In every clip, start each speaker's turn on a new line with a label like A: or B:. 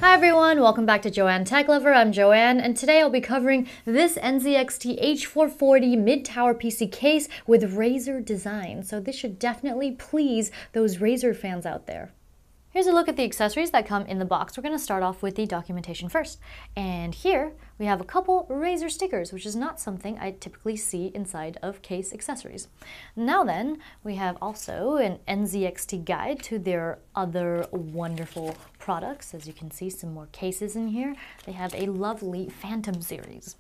A: Hi everyone, welcome back to Joanne Tech Lover. I'm Joanne, and today I'll be covering this NZXT H440 mid-tower PC case with Razer design. So this should definitely please those Razer fans out there. Here's a look at the accessories that come in the box. We're going to start off with the documentation first. And here we have a couple Razer stickers, which is not something I typically see inside of case accessories. Now then, we have also an NZXT guide to their other wonderful products. As you can see, some more cases in here. They have a lovely Phantom series.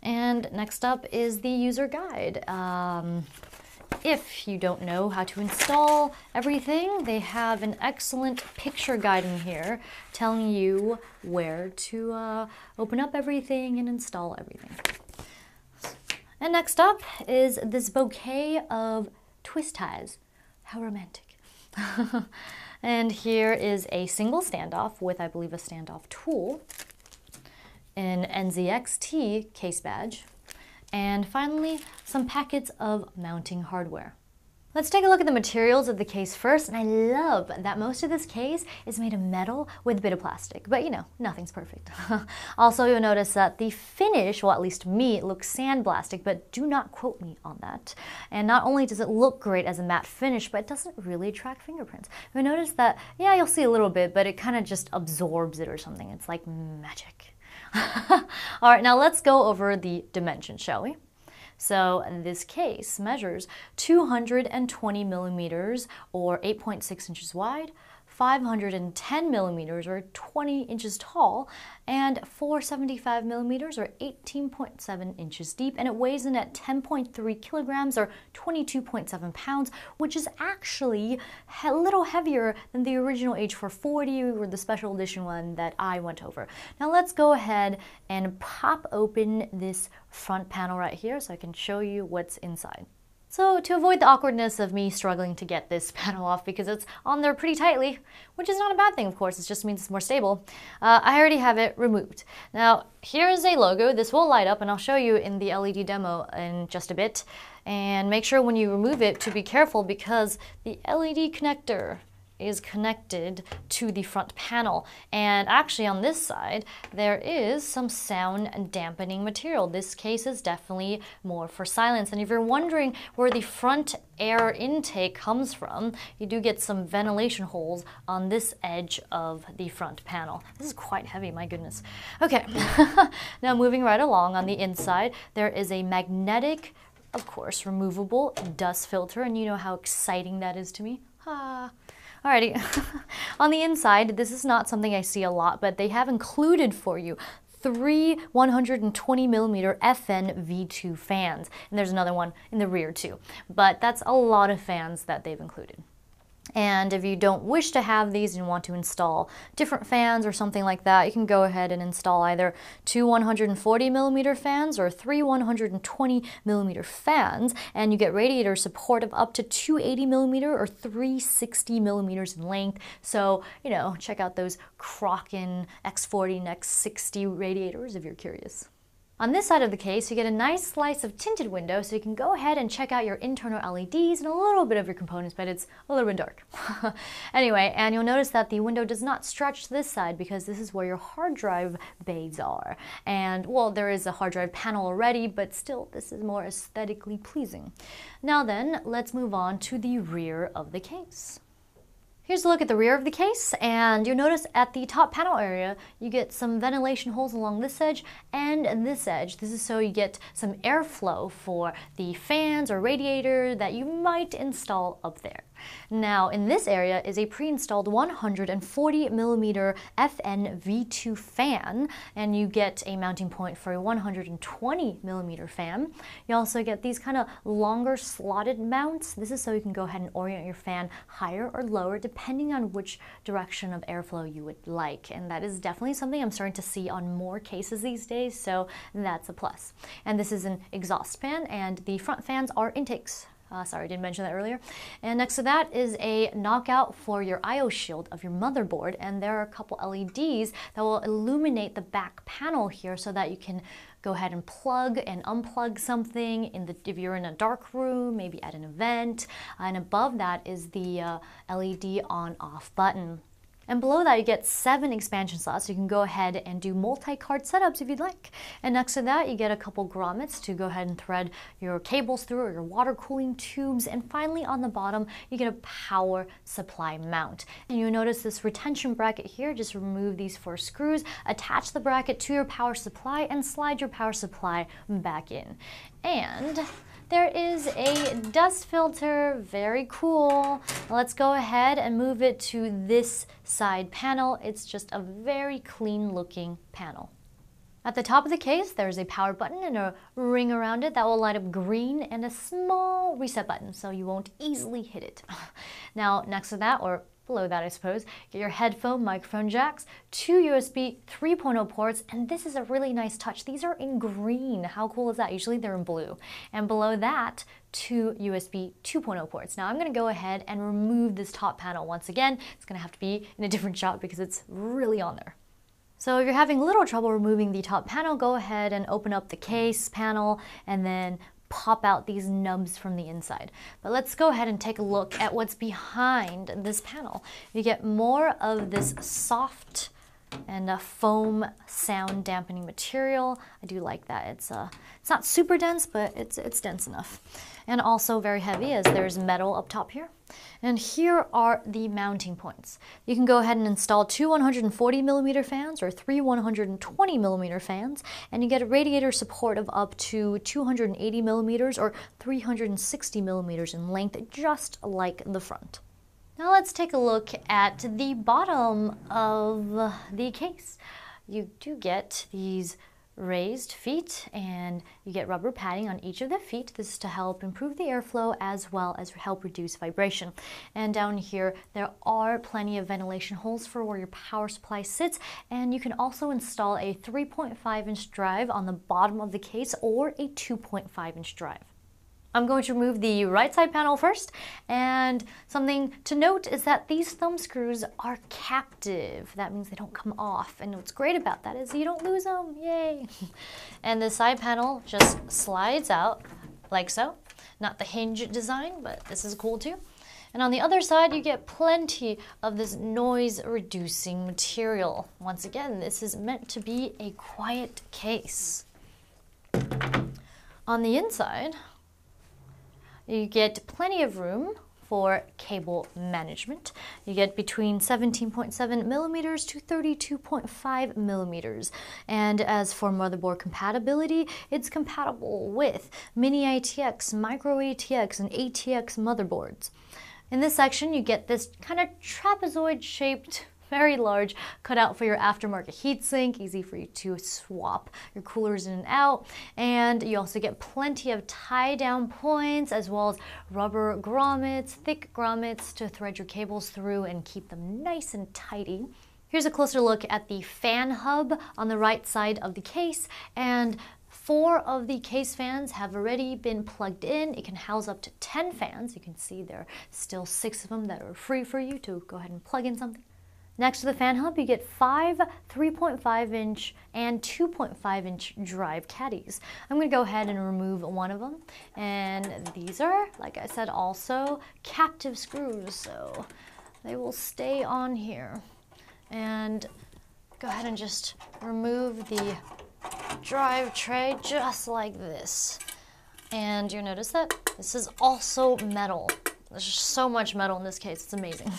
A: And next up is the user guide. If you don't know how to install everything, they have an excellent picture guide in here telling you where to open up everything and install everything. And next up is this bouquet of twist ties. How romantic. And here is a single standoff with, I believe, a standoff tool, an NZXT case badge, and finally, some packets of mounting hardware. Let's take a look at the materials of the case first, and I love that most of this case is made of metal with a bit of plastic, but you know, nothing's perfect. Also, you'll notice that the finish, well, at least to me, it looks sandblastic, but do not quote me on that. And not only does it look great as a matte finish, but it doesn't really attract fingerprints. You'll notice that, yeah, you'll see a little bit, but it kind of just absorbs it or something. It's like magic. All right, now let's go over the dimensions, shall we? So this case measures 220 millimeters or 8.6 inches wide, 510 millimeters or 20 inches tall, and 475 millimeters or 18.7 inches deep, and it weighs in at 10.3 kilograms or 22.7 pounds, which is actually a little heavier than the original H440 or the special edition one that I went over. Now let's go ahead and pop open this front panel right here so I can show you what's inside. So to avoid the awkwardness of me struggling to get this panel off because it's on there pretty tightly, which is not a bad thing, of course, it just means it's more stable, I already have it removed. Now, here's a logo. This will light up, and I'll show you in the LED demo in just a bit. And make sure when you remove it to be careful because the LED connector is connected to the front panel, and actually on this side there is some sound dampening material. This case is definitely more for silence, and if you're wondering where the front air intake comes from, you do get some ventilation holes on this edge of the front panel. This is quite heavy, my goodness. Okay, now moving right along, on the inside there is a magnetic, of course, removable dust filter, and you know how exciting that is to me. Alrighty, on the inside, this is not something I see a lot, but they have included for you 3 120 millimeter FN V2 fans. And there's another one in the rear too. But that's a lot of fans that they've included. And if you don't wish to have these and want to install different fans or something like that, you can go ahead and install either 2 140 millimeter fans or 3 120 millimeter fans, and you get radiator support of up to 280 millimeter or 360 millimeters in length. So, you know, check out those Kraken X40 and X60 radiators if you're curious. On this side of the case, you get a nice slice of tinted window, so you can go ahead and check out your internal LEDs and a little bit of your components, but it's a little bit dark. Anyway, and you'll notice that the window does not stretch to this side because this is where your hard drive bays are. And, well, there is a hard drive panel already, but still, this is more aesthetically pleasing. Now then, let's move on to the rear of the case. Here's a look at the rear of the case, and you'll notice at the top panel area you get some ventilation holes along this edge and this edge. This is so you get some airflow for the fans or radiator that you might install up there. Now in this area is a pre-installed 140 millimeter FN V2 fan, and you get a mounting point for a 120 millimeter fan. You also get these kind of longer slotted mounts. This is so you can go ahead and orient your fan higher or lower depending on which direction of airflow you would like, and that is definitely something I'm starting to see on more cases these days, so that's a plus. And this is an exhaust fan, and the front fans are intakes. Sorry, I didn't mention that earlier. And next to that is a knockout for your I/O shield of your motherboard, and there are a couple LEDs that will illuminate the back panel here so that you can go ahead and plug and unplug something if you're in a dark room, maybe at an event. And above that is the LED on/off button. And below that, you get 7 expansion slots. You can go ahead and do multi-card setups if you'd like. And next to that, you get a couple grommets to go ahead and thread your cables through or your water cooling tubes. And finally, on the bottom, you get a power supply mount. And you'll notice this retention bracket here. Just remove these 4 screws, attach the bracket to your power supply, and slide your power supply back in. And there is a dust filter, very cool. Let's go ahead and move it to this side panel. It's just a very clean looking panel. At the top of the case, there's a power button and a ring around it that will light up green, and a small reset button so you won't easily hit it. Now, next to that, or below that I suppose, get your headphone microphone jacks, 2 USB 3.0 ports, and this is a really nice touch. These are in green. How cool is that? Usually they're in blue. And below that, 2 USB 2.0 ports. Now I'm going to go ahead and remove this top panel once again. It's going to have to be in a different shot because it's really on there. So if you're having a little trouble removing the top panel, go ahead and open up the case panel and then pop out these nubs from the inside. But let's go ahead and take a look at what's behind this panel. You get more of this soft and a foam sound dampening material. I do like that. It's not super dense, but it's dense enough. And also very heavy, as there's metal up top here. And here are the mounting points. You can go ahead and install 2 140mm fans or 3 120mm fans, and you get a radiator support of up to 280mm or 360mm in length, just like the front. Now let's take a look at the bottom of the case. You do get these raised feet, and you get rubber padding on each of the feet. This is to help improve the airflow as well as help reduce vibration. And down here there are plenty of ventilation holes for where your power supply sits, and you can also install a 3.5-inch drive on the bottom of the case or a 2.5-inch drive. I'm going to remove the right side panel first, and something to note is that these thumb screws are captive. That means they don't come off, and what's great about that is you don't lose them, yay! And the side panel just slides out like so. Not the hinge design, but this is cool too. And on the other side, you get plenty of this noise-reducing material. Once again, this is meant to be a quiet case. On the inside, you get plenty of room for cable management. You get between 17.7mm to 32.5mm. And as for motherboard compatibility, it's compatible with mini ATX, micro ATX, and ATX motherboards. In this section, you get this kind of trapezoid-shaped, very large cutout for your aftermarket heatsink, easy for you to swap your coolers in and out. And you also get plenty of tie-down points as well as rubber grommets, thick grommets to thread your cables through and keep them nice and tidy. Here's a closer look at the fan hub on the right side of the case, and 4 of the case fans have already been plugged in. It can house up to 10 fans. You can see there are still 6 of them that are free for you to go ahead and plug in something. Next to the fan hub, you get 5 3.5-inch and 2.5-inch drive caddies. I'm going to go ahead and remove one of them. And these are, like I said, also captive screws, so they will stay on here. And go ahead and just remove the drive tray just like this. And you'll notice that this is also metal. There's just so much metal in this case, it's amazing.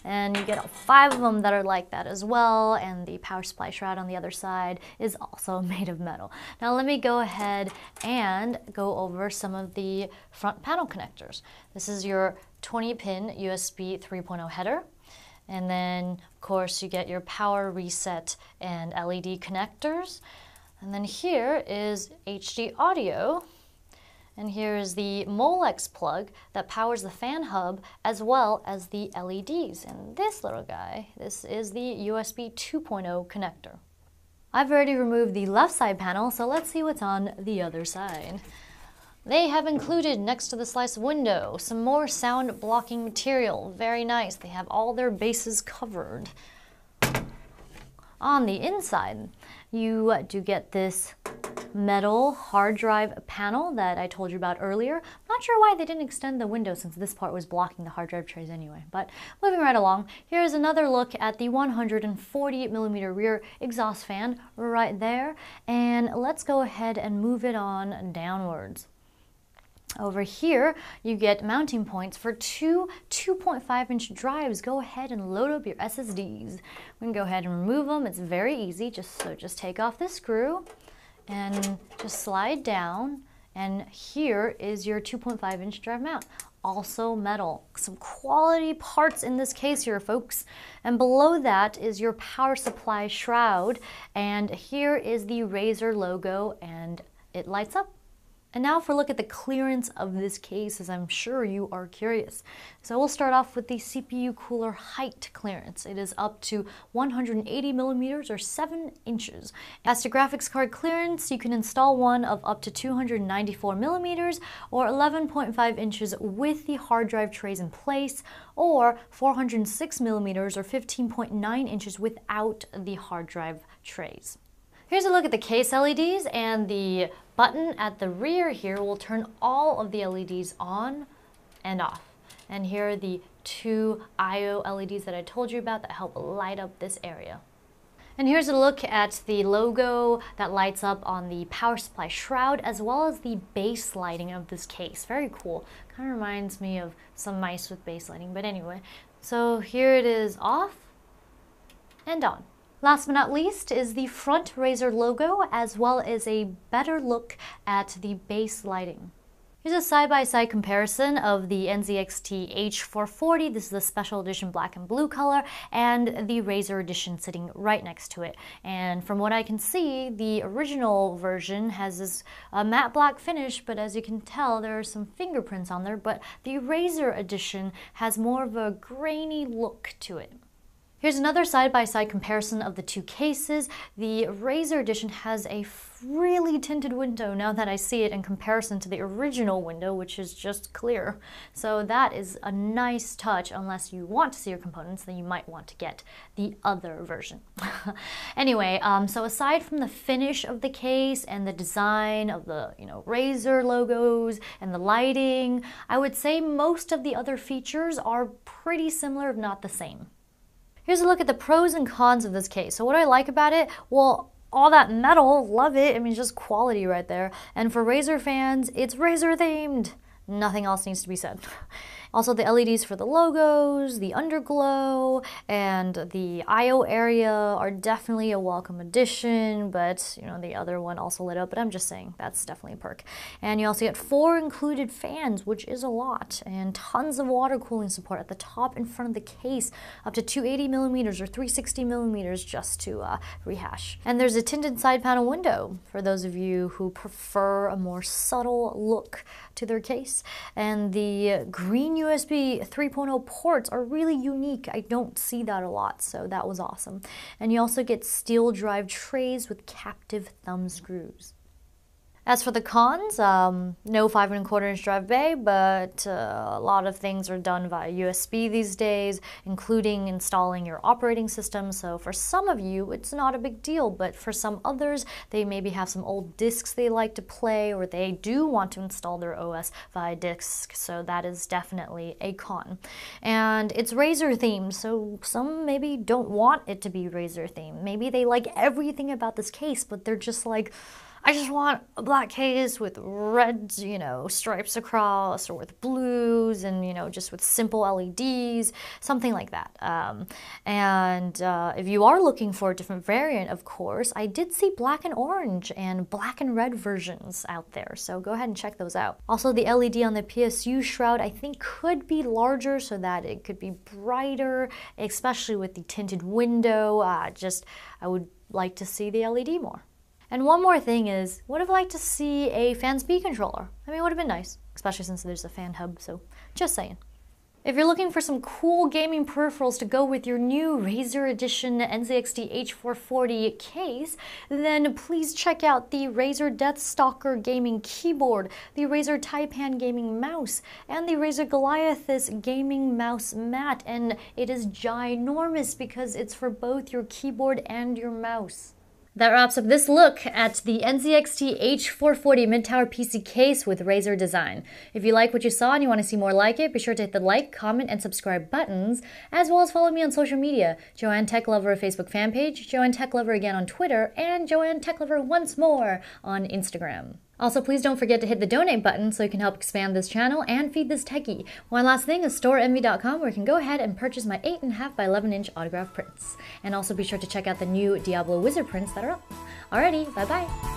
A: And you get 5 of them that are like that as well, and the power supply shroud on the other side is also made of metal. Now let me go ahead and go over some of the front panel connectors. This is your 20-pin USB 3.0 header. And then, of course, you get your power reset and LED connectors. And then here is HD audio. And here is the Molex plug that powers the fan hub as well as the LEDs. And this little guy, this is the USB 2.0 connector. I've already removed the left side panel, so let's see what's on the other side. They have included, next to the slice window, some more sound blocking material. Very nice. They have all their bases covered. On the inside, you do get this metal hard drive panel that I told you about earlier. Not sure why they didn't extend the window since this part was blocking the hard drive trays anyway. But moving right along, here's another look at the 140mm rear exhaust fan right there. And let's go ahead and move it on downwards. Over here, you get mounting points for two 2.5-inch drives. Go ahead and load up your SSDs. We can go ahead and remove them. It's very easy. Just take off this screw and just slide down. And here is your 2.5-inch drive mount. Also metal. Some quality parts in this case here, folks. And below that is your power supply shroud. And here is the Razer logo, and it lights up. And now for a look at the clearance of this case, as I'm sure you are curious. So we'll start off with the CPU cooler height clearance. It is up to 180mm or 7 inches. As to graphics card clearance, you can install one of up to 294mm or 11.5 inches with the hard drive trays in place, or 406mm or 15.9 inches without the hard drive trays. Here's a look at the case LEDs, and the button at the rear here will turn all of the LEDs on and off. And here are the two I/O LEDs that I told you about that help light up this area. And here's a look at the logo that lights up on the power supply shroud, as well as the base lighting of this case. Very cool. Kind of reminds me of some mice with base lighting, but anyway. So here it is off and on. Last but not least is the front Razer logo, as well as a better look at the base lighting. Here's a side-by-side comparison of the NZXT H440. This is the special edition black and blue color, and the Razer edition sitting right next to it. And from what I can see, the original version has this matte black finish, but as you can tell, there are some fingerprints on there. But the Razer edition has more of a grainy look to it. Here's another side-by-side comparison of the two cases. The Razer edition has a really tinted window now that I see it in comparison to the original window, which is just clear. So that is a nice touch. Unless you want to see your components, then you might want to get the other version. Anyway, so aside from the finish of the case and the design of the Razer logos and the lighting, I would say most of the other features are pretty similar, if not the same. Here's a look at the pros and cons of this case. So what I like about it, well, all that metal, love it. I mean, just quality right there. And for Razer fans, it's Razer themed. Nothing else needs to be said. Also, the LEDs for the logos, the underglow, and the I/O area are definitely a welcome addition, but the other one also lit up, but I'm just saying that's definitely a perk. And you also get 4 included fans, which is a lot, and tons of water cooling support at the top in front of the case, up to 280mm or 360mm, just to rehash. And there's a tinted side panel window for those of you who prefer a more subtle look to their case. And the green USB 3.0 ports are really unique. I don't see that a lot, so that was awesome. And you also get steel drive trays with captive thumb screws. As for the cons, no 5.25-inch drive bay, but a lot of things are done via USB these days, including installing your operating system. So for some of you, it's not a big deal, but for some others, they maybe have some old discs they like to play, or they do want to install their OS via disk. So that is definitely a con. And it's Razer themed, so some maybe don't want it to be Razer themed. Maybe they like everything about this case, but they're just like, I just want a black case with red, stripes across, or with blues, and, just with simple LEDs, something like that. And if you are looking for a different variant, of course, I did see black and orange and black and red versions out there, so go ahead and check those out. Also, the LED on the PSU shroud, I think, could be larger so that it could be brighter, especially with the tinted window. I would like to see the LED more. And one more thing is, would have liked to see a fan speed controller. I mean, it would have been nice, especially since there's a fan hub, so just saying. If you're looking for some cool gaming peripherals to go with your new Razer Edition NZXT H440 case, then please check out the Razer Deathstalker gaming keyboard, the Razer Taipan gaming mouse, and the Razer Goliathus gaming mouse mat. And it is ginormous because it's for both your keyboard and your mouse. That wraps up this look at the NZXT H440 mid-tower PC case with Razer design. If you like what you saw and you want to see more like it, be sure to hit the like, comment, and subscribe buttons, as well as follow me on social media, Joanne Tech Lover Facebook fan page, Joanne Tech Lover again on Twitter, and Joanne Tech Lover once more on Instagram. Also, please don't forget to hit the donate button so you can help expand this channel and feed this techie. One last thing is storeenvy.com, where you can go ahead and purchase my 8.5 by 11-inch autograph prints. And also be sure to check out the new Diablo Wizard prints that are up. Alrighty, bye-bye!